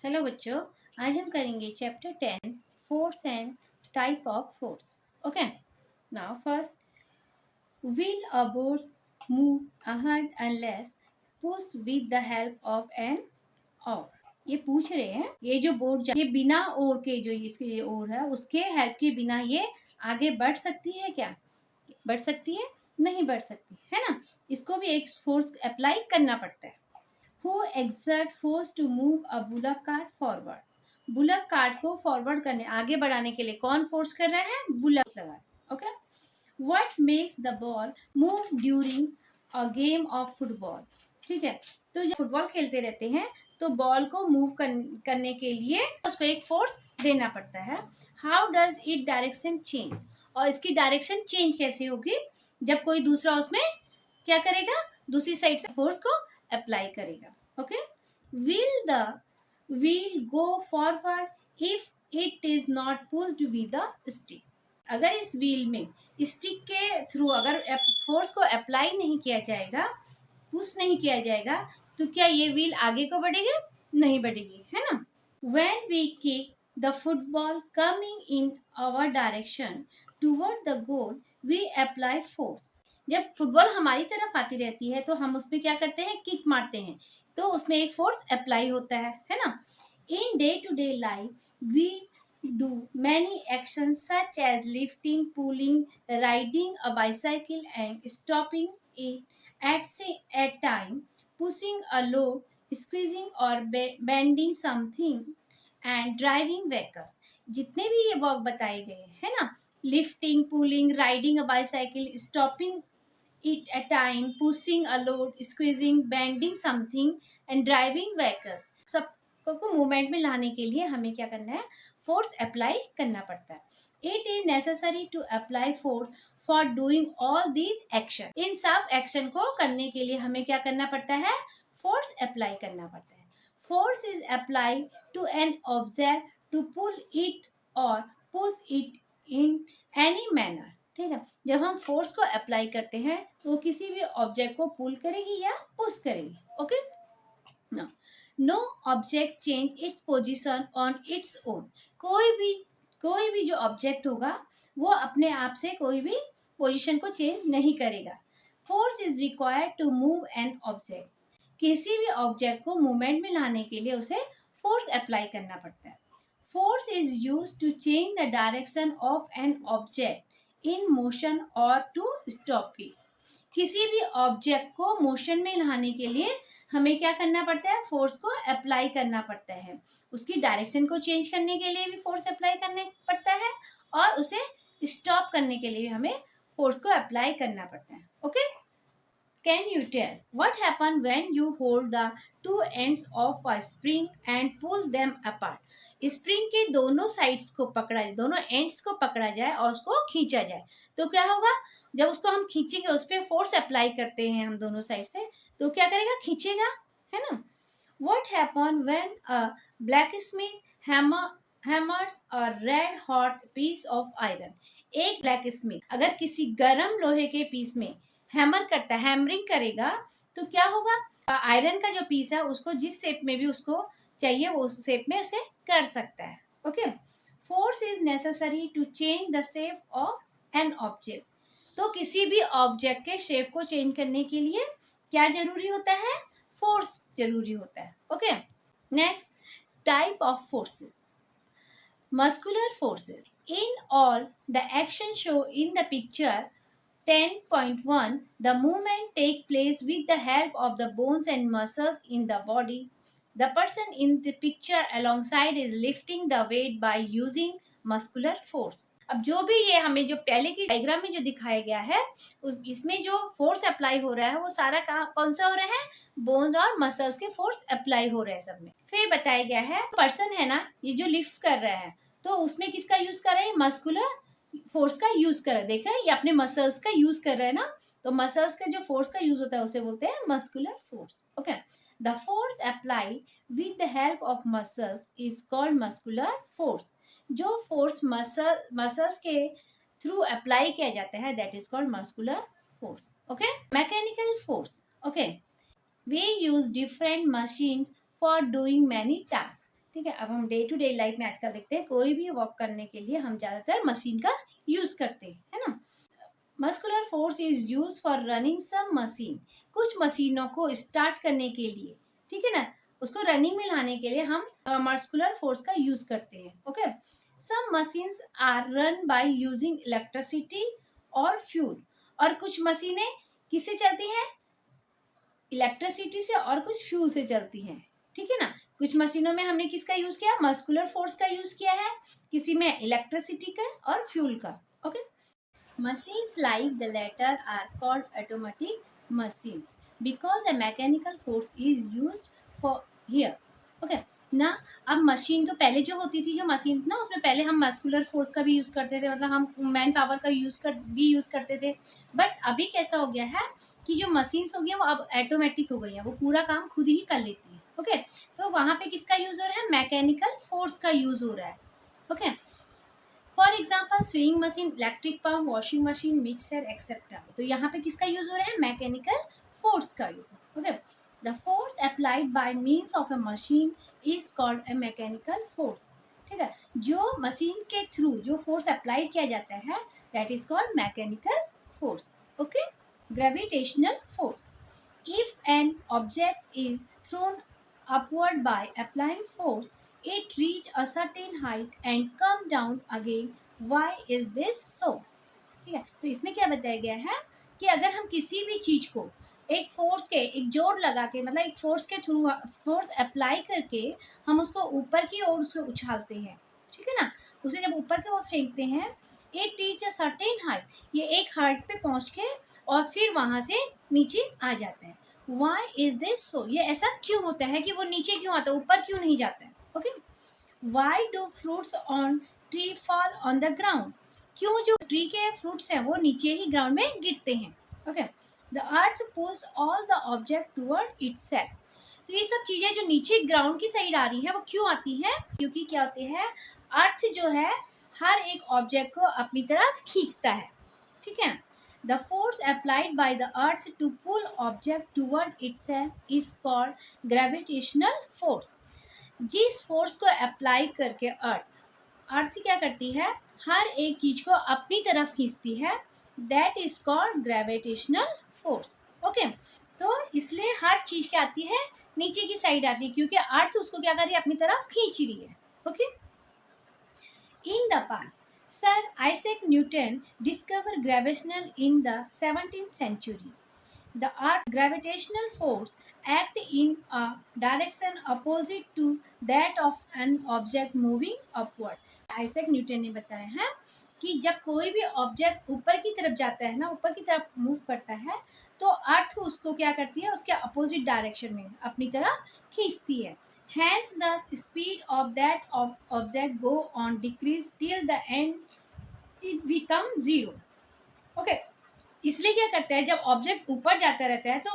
Hello बच्चों, आज हम करेंगे chapter 10 force and type of force. Okay, now first, will a boat move ahead unless pushed with the help of an oar? ये पूछ रहे हैं ये जो बोट ये बिना ओर के जो इसकी ओर है उसके हेल्प के बिना ये आगे बढ़ सकती है क्या? बढ़ सकती है? नहीं बढ़ सकती है ना। इसको भी एक फोर्स अप्लाई करना पड़ता है। Who exert force to move a bullock cart forward? Bullock cart को फॉरवर्ड करने आगे बढ़ाने के लिए कौन फोर्स कर रहा है? बुलक लगा। Okay, what makes the ball move during a game of football? ठीक है, तो जब फुटबॉल खेलते रहते हैं तो बॉल को मूव करने के लिए उसको एक फोर्स देना पड़ता है। How does it direction change? और इसकी डायरेक्शन चेंज कैसे होगी? जब कोई दूसरा उसमें क्या करेगा? दूसरी साइड से फोर्स को अप्लाई करेगा। Okay, will the wheel go forward if it is not pushed with the stick? अगर इस व्हील में स्टिक के थ्रू अगर फोर्स को अप्लाई नहीं किया जाएगा, पुश नहीं किया जाएगा, तो क्या ये व्हील आगे को बढ़ेगी? नहीं बढ़ेगी, है ना। when we kick the football coming in our direction toward the goal we apply force. जब फुटबॉल हमारी तरफ आती रहती है तो हम उसमें क्या करते हैं? किक मारते हैं, तो उसमें एक फोर्स अप्लाई होता है ना। In day to day life we do many action such as lifting, pulling, riding a bicycle and stopping it at time, pushing a load, squeezing और bending something and driving vehicles. जितने भी ये work बताए गए है ना, lifting, pulling, riding a bicycle, stopping it a time, pushing a load, squeezing, bending something and driving vehicles, सबको movement में लाने के लिए हमें क्या करना है? फोर्स अप्लाई करना पड़ता है। It is necessary to apply force for doing all these action. इन सब एक्शन को करने के लिए हमें क्या करना पड़ता है? फोर्स अप्लाई करना पड़ता है। Force is apply to an object to pull it और push it in any manner. ठीक है, जब हम फोर्स को अप्लाई करते हैं तो वो किसी भी ऑब्जेक्ट को पुल करेगी या पुश करेगी। Okay, no object change its position on its own. कोई भी जो ऑब्जेक्ट होगा वो अपने आप से कोई भी पोजीशन को चेंज नहीं करेगा। Force is required to move an object. किसी भी ऑब्जेक्ट को मूवमेंट में लाने के लिए उसे फोर्स अप्लाई करना पड़ता है। Force is used to change the direction of an object in motion और टू स्टॉप इट। किसी भी ऑब्जेक्ट को मोशन में लाने के लिए हमें क्या करना पड़ता है? फोर्स को अप्लाई करना पड़ता है। उसकी डायरेक्शन को चेंज करने के लिए भी फोर्स अप्लाई करना पड़ता है और उसे स्टॉप करने के लिए भी हमें फोर्स को अप्लाई करना पड़ता है। Okay, can you tell what happen when you hold the two ends of a spring and pull them apart? Spring के दोनों साइड्स को पकड़ा जाए, दोनों एंड्स को पकड़ा जाए और उसको खींचा जाए, तो क्या होगा? जब उसको हम खींचेंगे, उस पर फोर्स अप्लाई करते हैं हम दोनों साइड से, तो क्या करेगा? खींचेगा, है ना। What happen when a blacksmith hammers a red hot piece of iron? एक ब्लैक स्मिथ अगर किसी गर्म लोहे के पीस में हैमर करता है, हैमरिंग करेगा, तो क्या होगा? आयरन का जो पीस है उसको जिस शेप में भी उसको चाहिए वो उस शेप में उसे कर सकता है। Okay, force is necessary to change the shape of an object. तो किसी भी ऑब्जेक्ट के शेप को चेंज करने के लिए क्या जरूरी होता है? फोर्स जरूरी होता है। Okay, next, type of forces. Muscular forces. In all the action show in the picture 10.1, the movement take place with the help of the bones and muscles in the body. The person in the picture alongside is lifting the weight by using muscular force. अब जो भी ये हमें जो पहले की diagram में जो दिखाया गया है इसमें जो फोर्स अप्लाई हो रहा है वो सारा कौन सा हो रहा है? बोन्स और मसल्स के फोर्स अप्लाई हो रहे हैं सब में। फिर बताया गया है पर्सन है ना, ये जो लिफ्ट कर रहा है तो उसमें किसका यूज कर रहा है? मस्कुलर फोर्स का यूज कर रहा है। देखा, ये अपने मसल्स का यूज कर रहा है ना, तो मसल्स का जो फोर्स का यूज होता है उसे बोलते हैं muscular force. Okay, the force apply with the help of muscles is called muscular force. जो फोर्स मसल्स के थ्रू अप्लाई किया जाता है that is called muscular force. Okay, mechanical force. Okay, we use different machines for doing many task. ठीक है, अब हम day to day life में आजकल देखते हैं कोई भी वर्क करने के लिए हम ज़्यादातर मशीन का यूज़ करते हैं, है ना। Muscular force is use for running some machine, कुछ मशीनों को स्टार्ट करने के लिए, ठीक है ना, उसको रनिंग में लाने के लिए हम मस्कुलर फोर्स का यूज करते हैं। Okay, some machines are run by using electricity और फ्यूल, और कुछ मशीनें किससे चलती हैं, इलेक्ट्रिसिटी से और कुछ फ्यूल से चलती हैं, ठीक है ना। कुछ मशीनों में हमने किसका यूज किया, मस्कुलर फोर्स का यूज किया है, किसी में इलेक्ट्रिसिटी का और फ्यूल का। Okay, machines like the latter are called automatic machines because a mechanical force is used for here. Okay, ना अब मशीन तो पहले जो होती थी, जो मशीन ना उसमें पहले हम मस्कुलर फोर्स का भी यूज़ करते थे, मतलब हम मैन पावर का यूज़ करते थे। बट अभी कैसा हो गया है कि जो मशीन्स हो गई हैं वो अब ऑटोमेटिक हो गई हैं, वो पूरा काम खुद ही कर लेती हैं। ओके, तो वहाँ पे किसका यूज़ हो रहा है, मैकेनिकल फोर्स का यूज़ हो रहा है। Okay, for example swing machine, electric pump, washing machine, mixer etcetera. तो यहाँ पे किसका यूज हो रहा है, मैकेनिकल फोर्स का use. Okay, the force applied bye means of a machine is called a mechanical force. ठीक है, जो मशीन के थ्रू जो फोर्स अप्लाई किया जाता है that is called mechanical force. Okay, gravitational force, if an object is thrown upward by applying force, it reach a certain height and come down again. Why is this so? ठीक है, तो इसमें क्या बताया गया है कि अगर हम किसी भी चीज को एक फोर्स के, एक जोर लगा के, मतलब एक फोर्स के थ्रू फोर्स अप्लाई करके हम उसको ऊपर की ओर उसे उछालते हैं, ठीक है ना, उसे जब ऊपर की ओर फेंकते हैं, it reach a certain height, ये एक हाइट पे पहुंच के और फिर वहां से नीचे आ जाता है। वाई इज दिस सो, ये ऐसा क्यों होता है कि वो नीचे क्यों आता है, ऊपर क्यों नहीं जाता है। Okay, why do fruits on tree fall on the ground, क्यों जो ट्री के फ्रूट्स हैं वो नीचे ही ग्राउंड में गिरते हैं। Okay, the earth pulls all the object toward itself, तो ये सब चीजें जो नीचे ग्राउंड की साइड आ रही है वो क्यों आती है, क्योंकि क्या होते हैं, अर्थ जो है हर एक ऑब्जेक्ट को अपनी तरफ खींचता है। ठीक है, the force applied by the earth to pull object toward itself is called gravitational force. जिस फोर्स को अप्लाई करके अर्थ क्या करती है, हर एक चीज को अपनी तरफ खींचती है, that is called gravitational force. Okay, तो इसलिए हर चीज क्या आती है, नीचे की साइड आती है, क्योंकि अर्थ उसको क्या कर रही है, अपनी तरफ खींच रही है। Okay, in the past Sir Isaac Newton discovered gravitational in the 17th century. The earth's gravitational force acts in a direction opposite to that of an object moving upward. Isaac Newton ने बताया है कि जब कोई भी object ऊपर की तरफ जाता है ना, ऊपर की तरफ मूव करता है, तो अर्थ उसको क्या करती है, उसके अपोजिट डायरेक्शन में अपनी तरफ खींचती है। Hence the speed of that object go on decrease till the end it become zero. Okay, इसलिए क्या करता है, जब ऑब्जेक्ट ऊपर जाता रहता है तो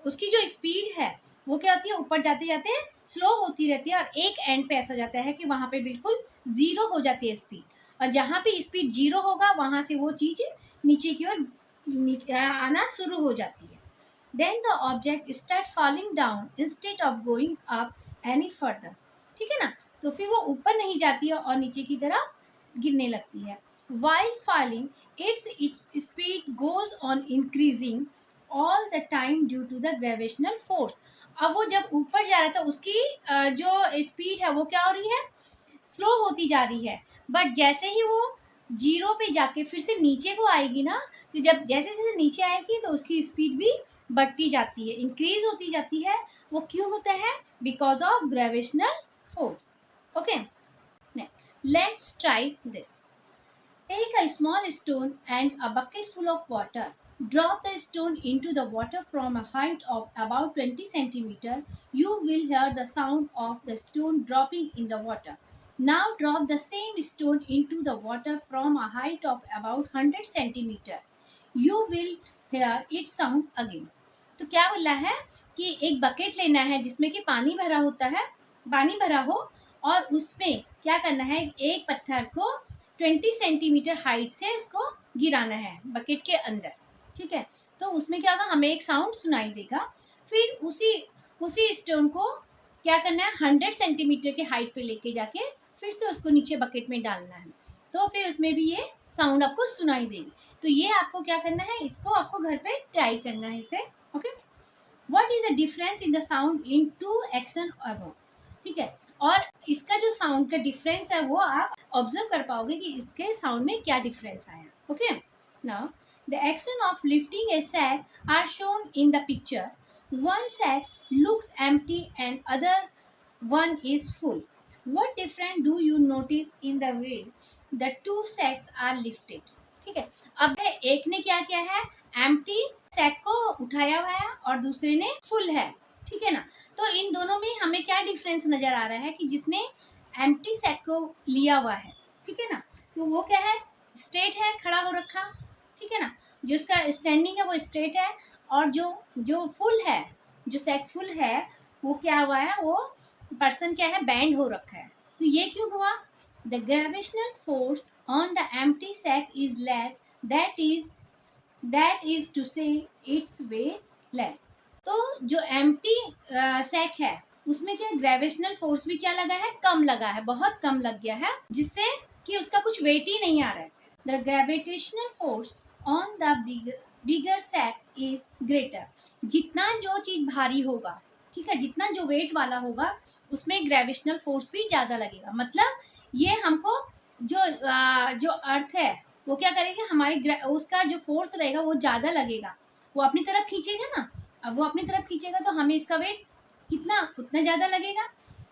उसकी जो स्पीड है वो क्या होती है, ऊपर जाते जाते स्लो होती रहती है, और एक एंड पे ऐसा हो जाता है कि वहाँ पे बिल्कुल जीरो हो जाती है स्पीड, और जहाँ पे स्पीड जीरो होगा वहाँ से वो चीज़ नीचे की ओर आना शुरू हो जाती है। Then the object start falling down instead of going up any further. ठीक है ना, तो फिर वो ऊपर नहीं जाती है और नीचे की तरफ गिरने लगती है। While falling, its speed goes on increasing all the time due to the gravitational force. अब वो जब ऊपर जा रहा था उसकी जो स्पीड है वो क्या हो रही है, स्लो होती जा रही है, बट जैसे ही वो जीरो पे जाके फिर से नीचे को आएगी ना, तो जब जैसे जैसे नीचे आएगी तो उसकी स्पीड भी बढ़ती जाती है, इंक्रीज होती जाती है। वो क्यों होता है, because of gravitational force. Okay, let's try this. Take a small stone and a bucket full of water. Drop the stone into the water from a height of about 20 centimeters. You will hear the sound of the stone dropping in the water. Now drop the same stone into the water from a height of about 100 centimeters. You will hear it sound again. तो क्या बोला है कि एक bucket लेना है जिसमें कि पानी भरा होता है, पानी भरा हो, और उसमें क्या करना है, एक पत्थर को 20 सेंटीमीटर हाइट से इसको गिराना है बकेट के अंदर। ठीक है, तो उसमें क्या होगा, हमें एक साउंड सुनाई देगा, फिर उसी स्टोन को क्या करना है, 100 सेंटीमीटर के हाइट पे लेके जाके फिर से उसको नीचे बकेट में डालना है, तो फिर उसमें भी ये साउंड आपको सुनाई देगी। तो ये आपको क्या करना है, इसको आपको घर पे ट्राई करना है इसे। Okay, what is the difference in the sound in two action above, ठीक है, और इसका जो साउंड का डिफरेंस है वो आप ऑब्जर्व कर पाओगे कि इसके साउंड में क्या डिफरेंस आया। Okay, now the action of lifting a sack are shown in the picture, one sack looks empty and other one is full. What difference do you notice in the way the two sacks are lifted? ठीक है, अब एक ने क्या किया है, empty sac को उठाया हुआ है और दूसरे ने फुल है, ठीक है ना। तो इन दोनों में हमें क्या डिफरेंस नजर आ रहा है कि जिसने एम्प्टी सैक को लिया हुआ है, ठीक है ना, तो वो क्या है, स्ट्रेट है, खड़ा हो रखा, ठीक है ना, जो उसका स्टैंडिंग है वो स्ट्रेट है, और जो जो फुल है, जो सैक फुल है, वो क्या हुआ है, वो पर्सन क्या है, बैंड हो रखा है। तो ये क्यों हुआ, the gravitational force on the empty sack is less, that is to say its weight less. तो जो एम्प्टी सैक है उसमें क्या ग्रेविटेशनल फोर्स भी क्या लगा है, कम लगा है, बहुत कम लग गया है, जिससे कि उसका कुछ वेट ही नहीं आ रहा है। The gravitational force on the bigger sack is greater, जितना जो चीज भारी होगा, ठीक है, जितना जो वेट वाला होगा उसमें ग्रेविटेशनल फोर्स भी ज्यादा लगेगा। मतलब ये हमको जो अर्थ है वो क्या करेगा, हमारे उसका जो फोर्स रहेगा वो ज्यादा लगेगा, वो अपनी तरफ खींचेगा ना। अब वो अपनी तरफ खींचेगा तो हमें इसका वेट कितना, उतना ज्यादा लगेगा।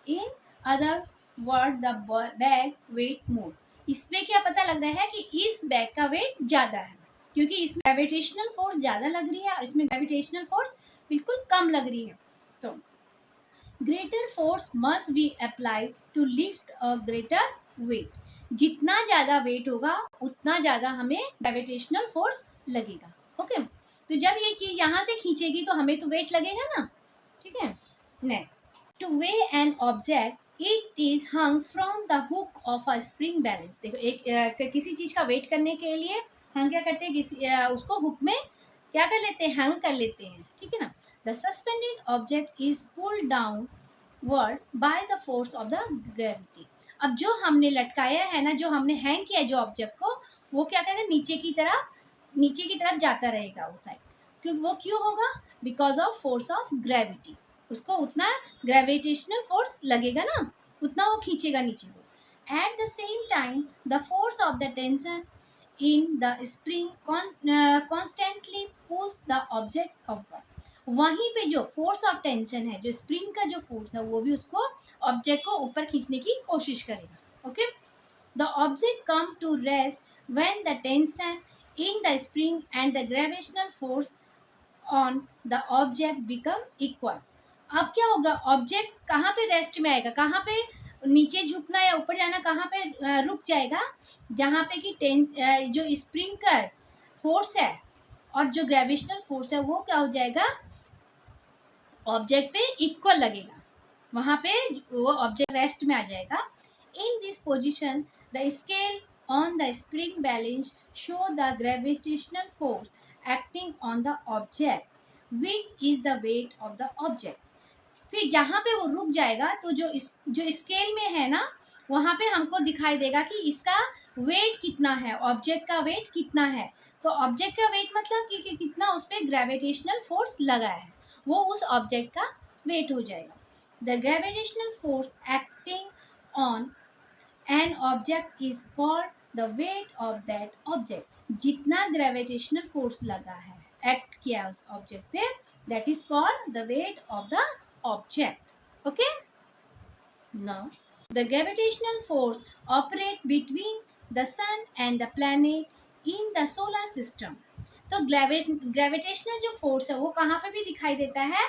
In other word the bag weight more, इसमें क्या पता लग रहा है कि इस बैग का वेट ज्यादा है, क्योंकि इसमें ग्रेविटेशनल फोर्स ज्यादा लग रही है और इसमें ग्रेविटेशनल फोर्स बिल्कुल कम लग रही है। तो greater force must be applied to lift a greater weight, जितना ज्यादा वेट होगा उतना ज्यादा हमें ग्रेविटेशनल फोर्स लगेगा। ओके, तो जब ये चीज यहाँ से खींचेगी तो हमें तो वेट लगेगा ना, ठीक है। Next, two way an object it is hung from the hook of a spring balance. देखो एक किसी चीज का वेट करने के लिए हम क्या करते हैं, उसको हुक में क्या कर लेते हैं, हंग कर लेते हैं, ठीक है ना। The suspended object is pulled down word by the force of the gravity. अब जो हमने लटकाया है ना, जो हमने हैंग किया है जो ऑब्जेक्ट को, वो क्या करेगा, नीचे की तरफ जाता रहेगा उस साइड। क्योंकि वो क्यों होगा, because of force of gravity, उसको उतना ग्रेविटेशनल फोर्स लगेगा ना, उतना वो खींचेगा नीचे को। At the same time the force of the tension in the spring constantly pulls the object upward. वहीं पे जो फोर्स ऑफ टेंशन है, जो स्प्रिंग का जो फोर्स है, वो भी उसको ऑब्जेक्ट को ऊपर खींचने की कोशिश करेगा। Okay, the object come to rest when the tension in the spring and the gravitational force on the object become equal. अब क्या होगा, ऑब्जेक्ट कहाँ पे रेस्ट में आएगा, कहाँ पे नीचे झुकना या ऊपर जाना, कहाँ पे रुक जाएगा, जहाँ पे कि जो स्प्रिंग का फोर्स है और जो ग्रेविटेशनल फोर्स है वो क्या हो जाएगा, ऑब्जेक्ट पे इक्वल लगेगा, वहां पे वो ऑब्जेक्ट रेस्ट में आ जाएगा। In this position the scale on the spring balance show the gravitational force acting on the object which is the weight of the object. फिर जहाँ पे वो रुक जाएगा तो जो स्केल में है ना, वहाँ पे हमको दिखाई देगा कि इसका वेट कितना है, ऑब्जेक्ट का वेट कितना है। तो ऑब्जेक्ट का वेट मतलब कि कितना उस पर ग्रेविटेशनल फोर्स लगा है, वो उस ऑब्जेक्ट का वेट हो जाएगा। The gravitational force acting on an object is called the weight of that object. जितना ग्रेविटेशनल फोर्स लगा है, एक्ट किया उस ऑब्जेक्ट पे, that is called the weight of the object. Okay, now the gravitational force operate between the sun and the planet in the solar system. तो gravitational जो force है वो कहाँ पे भी दिखाई देता है,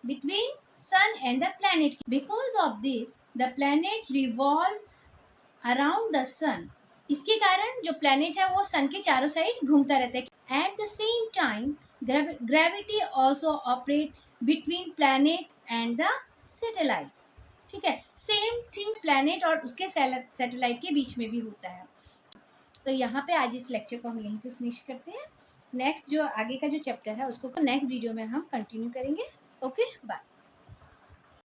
between sun and the planet. Because of this the planet revolve around the sun, इसके कारण जो प्लैनेट है वो सन के चारों साइड घूमता रहता है। At the same time gravity also operate between planet and the satellite, ठीक है, सेम थिंग प्लैनेट और उसके सैटेलाइट के बीच में भी होता है। तो यहाँ पे आज इस लेक्चर को हम यहीं पे फिनिश करते हैं। नेक्स्ट जो आगे का जो चैप्टर है उसको नेक्स्ट वीडियो में हम कंटिन्यू करेंगे। Okay, bye.